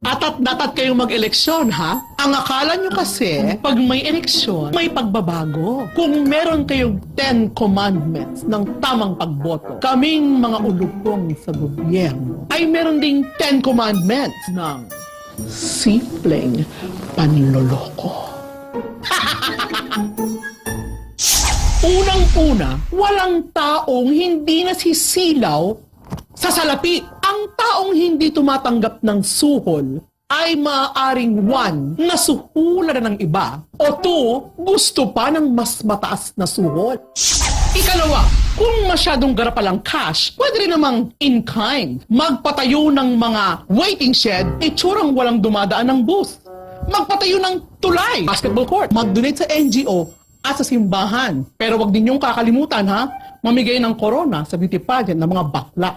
Atat kayong mag-eleksyon, ha? Ang akala nyo kasi, pag may eleksyon, may pagbabago. Kung meron kayong 10 commandments ng tamang pagboto, kaming mga ulupong sa gobyerno, ay meron ding 10 commandments ng simpleng panloloko. Unang-una, walang taong hindi nasisilaw sa salapi. Ang taong hindi tumatanggap ng suhol ay maaaring 1. Nasuhulan na ng iba o 2. Gusto pa ng mas mataas na suhol. Ikalawa, kung masyadong garapalang cash, pwede rin namang in kind. Magpatayo ng mga waiting shed, itsurang walang dumadaan ng bus. Magpatayo ng tulay, basketball court. Mag-donate sa NGO at sa simbahan. Pero wag din yung kakalimutan, ha? Mamigay ng corona sa beauty pageant ng mga bakla.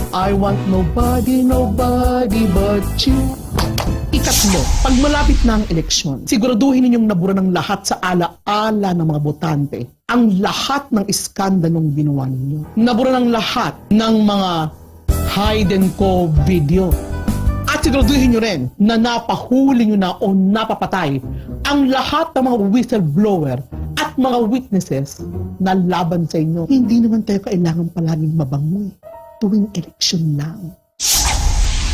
I want nobody but you. Ikatlo, pag malapit na ang eleksyon, siguraduhin ninyong nabura ng lahat sa ala-ala ng mga botante ang lahat ng iskandalong ginawa ninyo. Nabura ng lahat ng mga hide and go video. At siguraduhin nyo rin na napahuli nyo na o napapatay ang lahat ng mga whistleblower at mga witnesses na laban sa inyo. Hindi naman tayo kailangan palaging mabangoy tuwing eleksyon lang.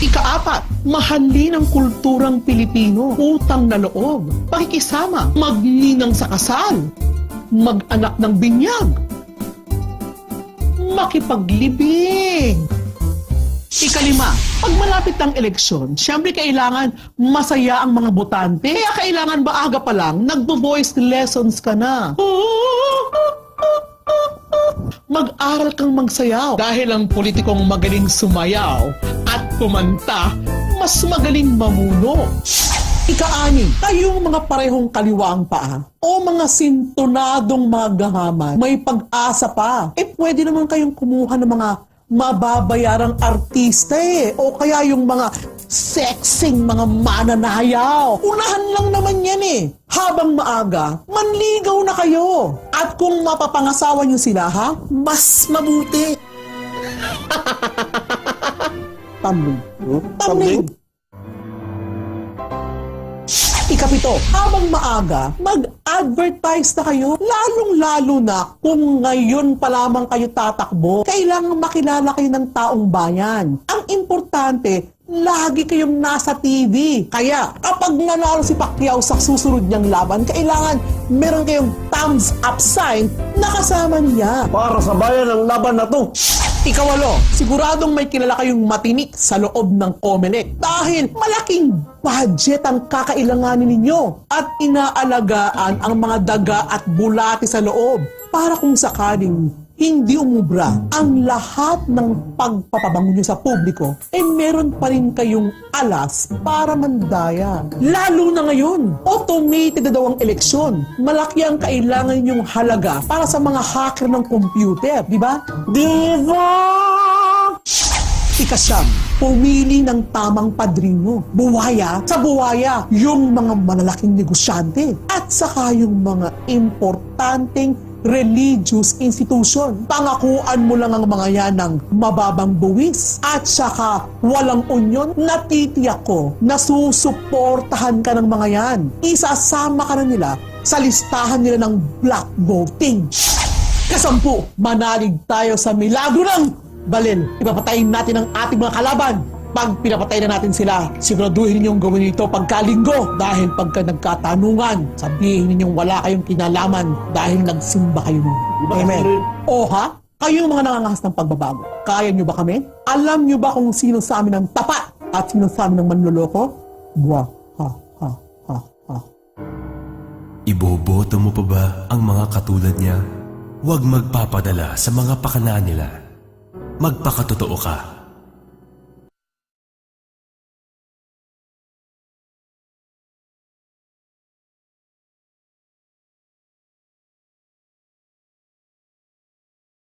Ika-4, mahalin ang kulturang Pilipino, utang na loob, pakikisama, magninang sa kasal, mag-anak ng binyag, makipaglibing. Ika-5, pag malapit ang eleksyon, siyempre kailangan masaya ang mga botante. Kaya kailangan ba aga pa lang, nagbo-voice lessons ka na. Mag-aral kang magsayaw dahil ang politikong magaling sumayaw at kumanta, mas magaling mamuno. Ika-6, kayong mga parehong kaliwa ang paa o mga sintonadong mga gahaman, may pag-asa pa. Pwede naman kayong kumuha ng mga mababayarang artista o kaya yung mga sexing mga mananayaw. Unahan lang naman yan Habang maaga, manligaw na kayo. At kung mapapangasawa nyo sila, mas mabuti. Tamling. Ika-7, habang maaga, mag-advertise na kayo. Lalong-lalo na kung ngayon pa lamang kayo tatakbo, kailangan makilala kayo ng taong bayan. Ang importante, lagi kayong nasa TV. Kaya, kapag nanalo si Pacquiao sa susunod niyang laban, kailangan meron kayong thumbs up sign na kasama niya. Para sa bayan ang laban na to. Ika-8, siguradong may kilala kayong matinik sa loob ng COMELEC dahil malaking budget ang kakailanganin ninyo at inaalagaan ang mga daga at bulati sa loob para kung sakaling hindi umubra ang lahat ng pagpapabango nyo sa publiko, meron pa rin kayong alas para mandaya. Lalo na ngayon, automated na daw ang eleksyon. Malaki ang kailangan ninyong halaga para sa mga hacker ng computer, di ba? Ika-9, pumili ng tamang padrino. Sa buwaya, yung mga malalaking negosyante at saka yung mga importanteng religious institution. Pangakuan mo lang ang mga yan ng mababang buwis at saka walang unyon. Natitiyak ko na susuportahan ka ng mga yan. Isasama ka na nila sa listahan nila ng black voting. Ika-10, manalig tayo sa milagro ng Balil. Ipapatayin natin ang ating mga kalaban. Pag pinapatay na natin sila, siguraduhin ninyong gawin ito pagkalinggo dahil pagka nagkatanungan, sabihin ninyong wala kayong kinalaman dahil nagsimba kayo nun. Amen. O ha? Kayong mga nangangahas ng pagbabago, kaya nyo ba kami? Alam nyo ba kung sino sa amin ang tapat at sino sa amin ang manloloko? Buwa. Ha. Iboboto mo pa ba ang mga katulad niya? Huwag magpapadala sa mga pakanaan nila. Magpakatotoo ka.